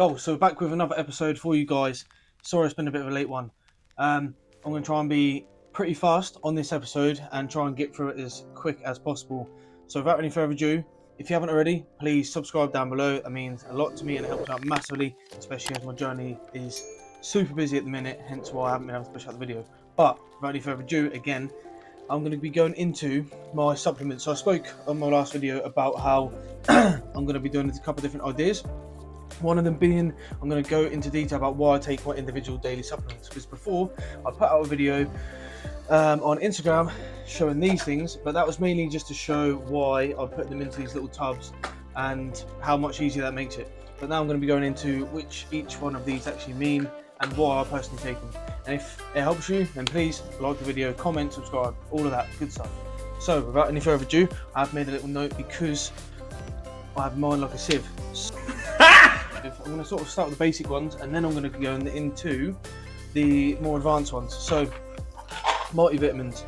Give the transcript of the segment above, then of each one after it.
Yo, so back with another episode for you guys. Sorry it's been a bit of a late one. I'm going to try and be pretty fast on this episode and try and get through it as quick as possible. So without any further ado, if you haven't already, please subscribe down below. That means a lot to me and it helps out massively, especially as my journey is super busy at the minute, hence why I haven't been able to push out the video. But without any further ado, again, I'm going to be going into my supplements. So I spoke on my last video about how I'm going to be doing a couple of different ideas. One of them being, I'm going to go into detail about why I take my individual daily supplements, because before I put out a video on Instagram showing these things, but that was mainly just to show why I put them into these little tubs and how much easier that makes it. But now I'm going to be going into which each one of these actually mean and why I personally take them. And if it helps you, then please like the video, comment, subscribe, all of that good stuff. So without any further ado, I've made a little note because I have mine like a sieve. I'm going to sort of start with the basic ones and then I'm going to go into the more advanced ones. So, multivitamins.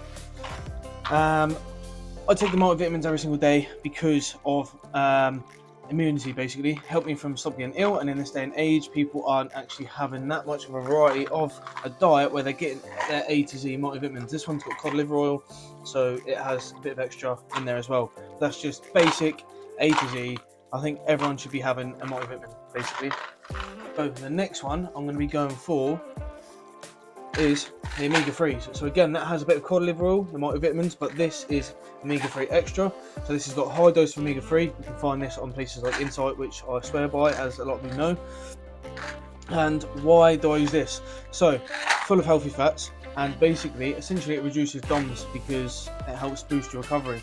I take the multivitamins every single day because of immunity, basically. Help me from stop getting ill, and in this day and age, people aren't actually having that much of a variety of a diet where they're getting their A to Z multivitamins. This one's got cod liver oil, so it has a bit of extra in there as well. That's just basic A to Z. I think everyone should be having a multivitamin, basically. So the next one I'm going to be going for is the omega-3s. So again, that has a bit of cod liver oil, the multivitamins, but this is omega-3 extra. So this has got a high dose of omega-3. You can find this on places like Insight, which I swear by, as a lot of you know. And why do I use this? So, full of healthy fats, and basically, essentially it reduces DOMS because it helps boost your recovery.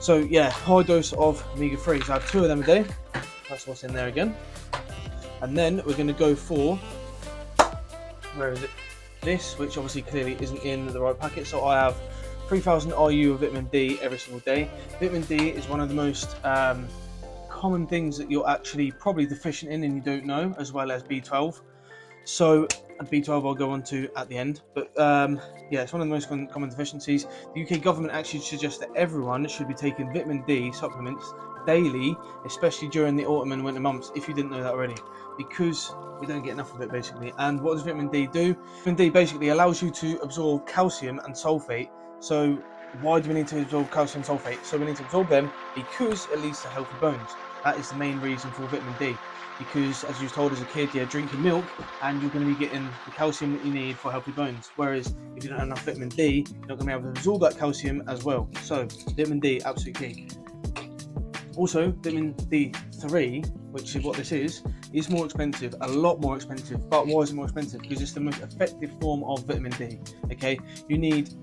So yeah, high dose of omega-3s. I have 2 of them a day. That's what's in there again. And then we're going to go for, where is it? This, which obviously clearly isn't in the right packet. So I have 3000 IU of vitamin D every single day. Vitamin D is one of the most common things that you're actually probably deficient in and you don't know, as well as B12. So B12 I'll go on to at the end, but yeah, it's one of the most common deficiencies. The UK government actually suggests that everyone should be taking vitamin D supplements daily, especially during the autumn and winter months, if you didn't know that already, because we don't get enough of it, basically. And what does vitamin D do? Vitamin D basically allows you to absorb calcium and sulfate. So why do we need to absorb calcium and sulfate? So we need to absorb them because it leads to healthy bones. That is the main reason for vitamin D. Because as you were told as a kid, you're drinking milk and you're going to be getting the calcium that you need for healthy bones. Whereas if you don't have enough vitamin D, you're not going to be able to absorb that calcium as well. So vitamin D, absolutely key. Also, vitamin D3, which is what this is more expensive, a lot more expensive. But why is it more expensive? Because it's the most effective form of vitamin D. Okay, you need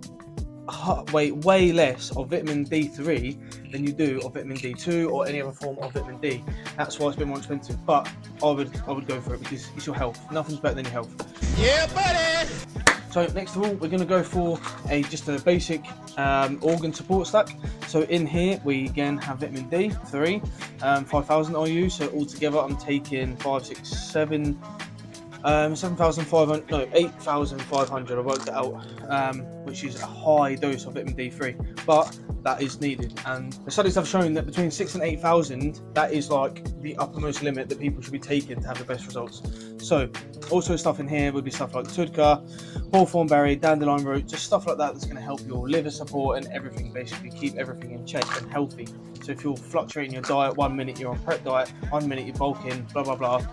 way less of vitamin D3 than you do of vitamin D2 or any other form of vitamin D. That's why it's a bit more expensive, but I would go for it because it's your health. Nothing's better than your health. Yeah, buddy! So next of all, we're going to go for just a basic organ support stack. So in here we again have vitamin D3, 5000 IU. So altogether I'm taking 8,500, I worked it out, which is a high dose of vitamin D3, but that is needed. And the studies have shown that between 6,000 and 8,000, that is like the uppermost limit that people should be taking to have the best results. So also stuff in here would be stuff like tudka, hawthorn berry, dandelion root, just stuff like that that's going to help your liver support and everything, basically keep everything in check and healthy. So if you're fluctuating your diet, 1 minute you're on prep diet, 1 minute you're bulking, blah blah blah,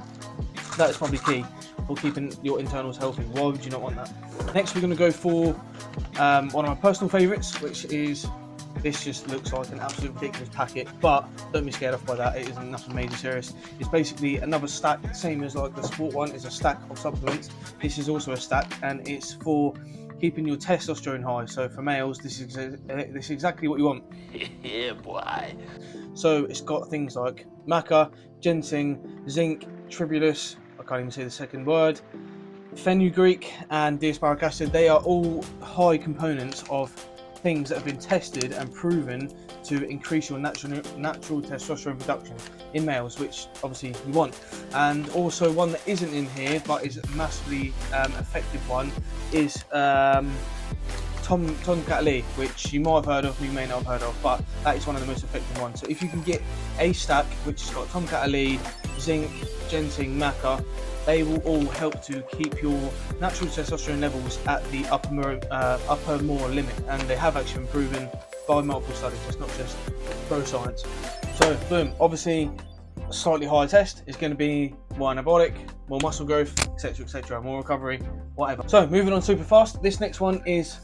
that is probably key for keeping your internals healthy. Why would you not want that? Next we're going to go for one of my personal favourites, which is, this just looks like an absolute ridiculous packet, but don't be scared off by that, it isn't nothing major serious. It's basically another stack, same as like the sport one, is a stack of supplements. This is also a stack and it's for keeping your testosterone high. So for males, this is exactly what you want. Yeah, boy. So it's got things like maca, ginseng, zinc, tribulus, I can't even say the second word, fenugreek and D-aspartic acid. They are all high components of things that have been tested and proven to increase your natural testosterone production in males, which obviously you want. And also one that isn't in here but is a massively effective one is Tomcat, which you might have heard of, you may not have heard of, but that is one of the most effective ones. So if you can get a stack which has got Tomcat, zinc, ginseng, maca, they will all help to keep your natural testosterone levels at the upper more limit, and they have actually been proven by multiple studies. It's not just bro science. So boom, obviously a slightly higher test is going to be more anabolic, more muscle growth, etc, more recovery, whatever. So moving on super fast, this next one is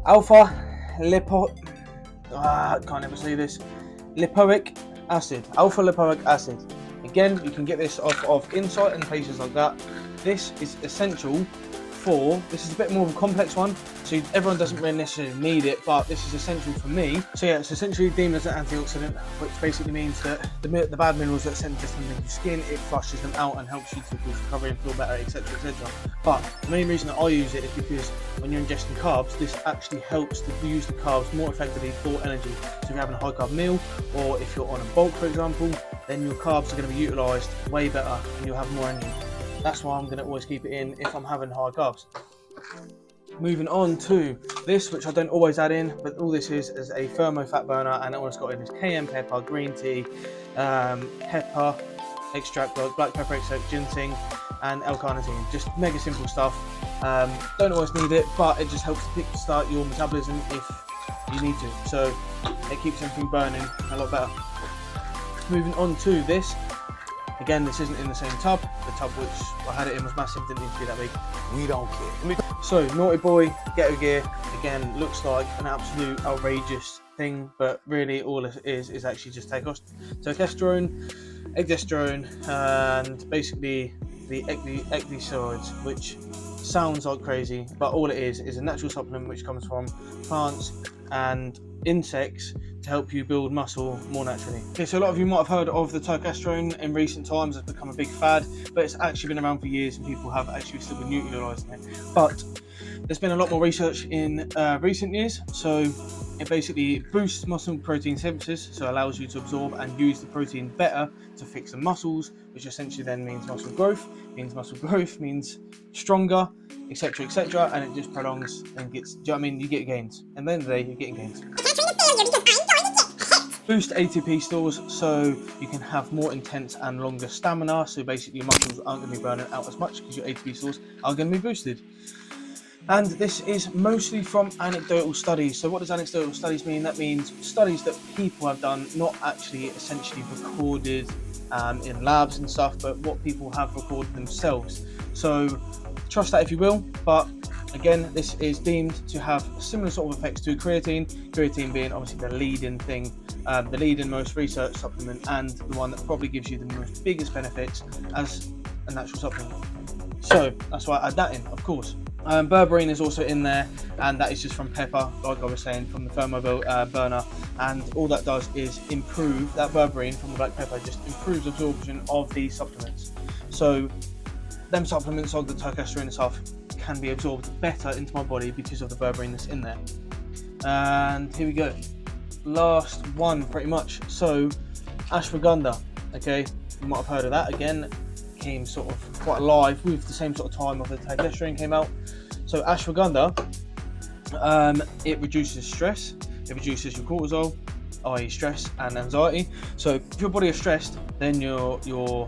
alpha lipoic acid. Again, you can get this off of Insight and places like that. This is essential for, this is a bit more of a complex one, so everyone doesn't really necessarily need it, but this is essential for me. So yeah, it's essentially deemed as an antioxidant, which basically means that the bad minerals that send just into your skin, it flushes them out and helps you to boost recovery and feel better, etc. But the main reason that I use it is because when you're ingesting carbs, this actually helps to use the carbs more effectively for energy. So if you're having a high carb meal, or if you're on a bulk, for example, then your carbs are going to be utilised way better and you'll have more energy. That's why I'm going to always keep it in if I'm having high carbs. Moving on to this, which I don't always add in, but all this is a thermo fat burner, and all it's got in is cayenne pepper, green tea, pepper extract, like black pepper extract, ginseng, and L-carnitine. Just mega simple stuff. Don't always need it, but it just helps to kickstart your metabolism if you need to. So it keeps everything burning a lot better. Moving on to this. Again, this isn't in the same tub. The tub which I had it in was massive, didn't need to be that big. We don't care. So, Naughty Boy Ghetto Gear, again, looks like an absolute outrageous thing, but really all it is actually just testosterone, ecdystone, and basically the ecdysonides, which sounds like crazy, but all it is a natural supplement which comes from plants and insects to help you build muscle more naturally. Okay, so a lot of you might have heard of the testosterone in recent times. It's become a big fad, but it's actually been around for years and people have actually still been utilising it. But there's been a lot more research in recent years, so it basically boosts muscle protein synthesis, so allows you to absorb and use the protein better to fix the muscles, which essentially then means muscle growth means stronger, etc, and it just prolongs and gets, do you know what I mean? You get gains. And then the day you're getting gains. Boost ATP stores, so you can have more intense and longer stamina, so basically your muscles aren't going to be burning out as much because your ATP stores are going to be boosted. And this is mostly from anecdotal studies. So what does anecdotal studies mean? That means studies that people have done, not actually essentially recorded in labs and stuff, but what people have recorded themselves. So trust that if you will, but again, this is deemed to have similar sort of effects to creatine being obviously the leading thing, the leading most researched supplement, and the one that probably gives you the most biggest benefits as a natural supplement. So that's why I add that in, of course. Berberine is also in there, and that is just from pepper, like I was saying, from the thermo burner, and all that does is improve, that berberine from the black pepper just improves absorption of these supplements. So them supplements of the testosterone and stuff can be absorbed better into my body because of the berberine that's in there. And here we go, last one pretty much. So ashwagandha, okay, you might have heard of that. Again, came sort of quite alive with the same sort of time of the testosterone came out. So ashwagandha, it reduces stress, it reduces your cortisol, i.e. stress and anxiety. So if your body is stressed, then your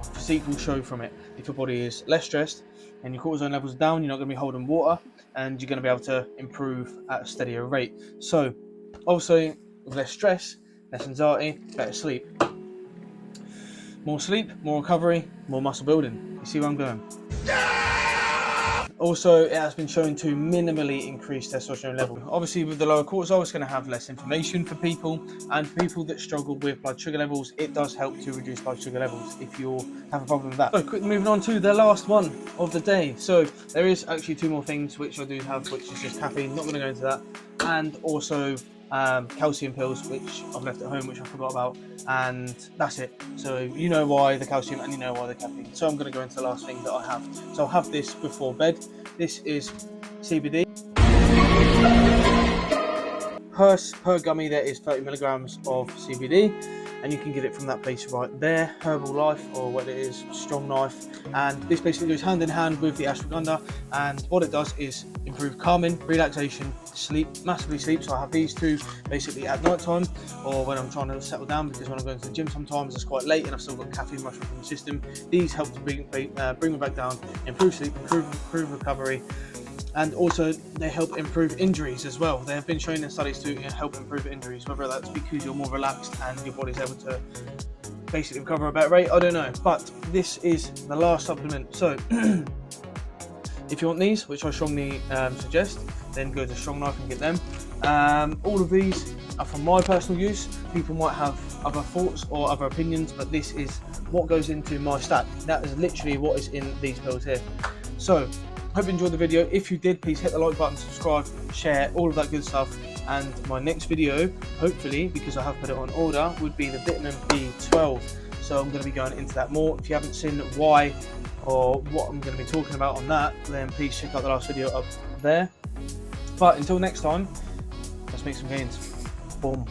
physique will show from it. If your body is less stressed and your cortisol levels are down, you're not going to be holding water, and you're going to be able to improve at a steadier rate. So also with less stress, less anxiety, better sleep. More sleep, more recovery, more muscle building. You see where I'm going? Also, it has been shown to minimally increase testosterone level. Obviously, with the lower cortisol, it's going to have less inflammation for people, and for people that struggle with blood sugar levels, it does help to reduce blood sugar levels if you have a problem with that. So, quickly moving on to the last one of the day. So, there is actually two more things which I do have, which is just caffeine. Not going to go into that, and also calcium pills, which I've left at home, which I forgot about, and that's it. So you know why the calcium and you know why the caffeine. So I'm going to go into the last thing that I have. So I'll have this before bed. This is CBD. Per gummy there is 30 milligrams of CBD, and you can get it from that place right there, Herbal Life, or what it is, Strong Knife. And this basically goes hand in hand with the ashwagandha, and what it does is improve calming, relaxation, sleep, massively sleep. So I have these two basically at night time or when I'm trying to settle down, because when I'm going to the gym sometimes it's quite late and I've still got caffeine rushing from the system. These help to bring me back down, improve sleep, improve recovery, and also they help improve injuries as well. They have been shown in studies to help improve injuries, whether that's because you're more relaxed and your body's able to basically recover at a better rate, I don't know. But this is the last supplement. So if you want these, which I strongly suggest, then go to Strong Knife and get them. All of these are from my personal use. People might have other thoughts or other opinions, but this is what goes into my stack. That is literally what is in these pills here. So hope you enjoyed the video. If you did, please hit the like button, subscribe, share, all of that good stuff. And my next video, hopefully, because I have put it on order, would be the vitamin B12. So I'm going to be going into that more. If you haven't seen why or what I'm going to be talking about on that, then please check out the last video up there. But until next time, let's make some gains. Boom.